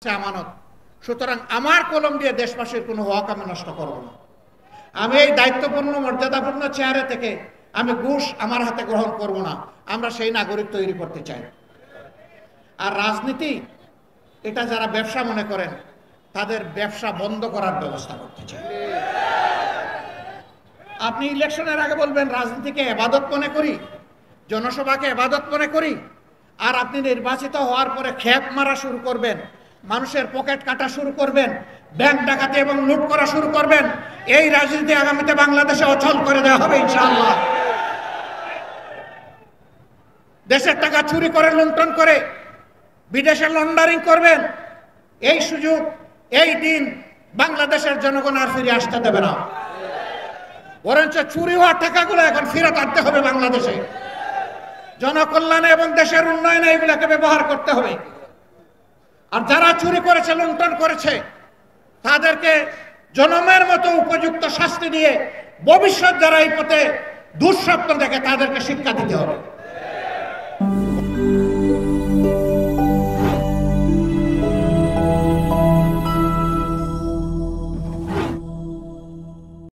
আমানত। সুতরাং আমার কলম দিয়ে দেশবাসীর কোনো হক আমি নষ্ট করব না। আমি এই দায়িত্বপূর্ণ মর্যাদাপূর্ণ চেয়ারে থেকে আমি ঘুষ আমার হাতে গ্রহণ করব না। আমরা সেই নাগরিক তৈরি করতে চাই। আর রাজনীতি এটা যারা ব্যবসা মনে করেন তাদের ব্যবসা বন্ধ করার ব্যবস্থা করতে চাই। আপনি ইলেকশনের আগে বলবেন রাজনীতিকে ইবাদত মনে করি, জনসভাকে ইবাদত মনে করি, আর আপনি নির্বাচিত হওয়ার পরে খেপ মারা শুরু করবেন, মানুষের পকেট কাটা শুরু করবেন, ব্যাংক ডাকাতি এবং লুট করা শুরু করবেন। এই রাজনীতি আগামীতে বাংলাদেশে অচল করে দেওয়া হবে ইনশাআল্লাহ। দেশের টাকা চুরি করে লুণ্ঠন করে বিদেশে লন্ডারিং করবেন, এই সুযোগ এই দিন বাংলাদেশের জনগণ আর ফিরে আসতে দেবে না। বরঞ্চ চুরি হওয়া টাকাগুলো এখন ফেরত আনতে হবে বাংলাদেশে। জনকল্যাণে এবং দেশের উন্নয়নে এগুলোকে ব্যবহার করতে হবে। আর যারা চুরি করেছে, লুণ্ঠন করেছে, তাদেরকে জনমের মতো উপযুক্ত শাস্তি দিয়ে ভবিষ্যৎ যারা এই পথে দুঃস্বপ্ন দেখে তাদেরকে শিক্ষা দিতে হবে।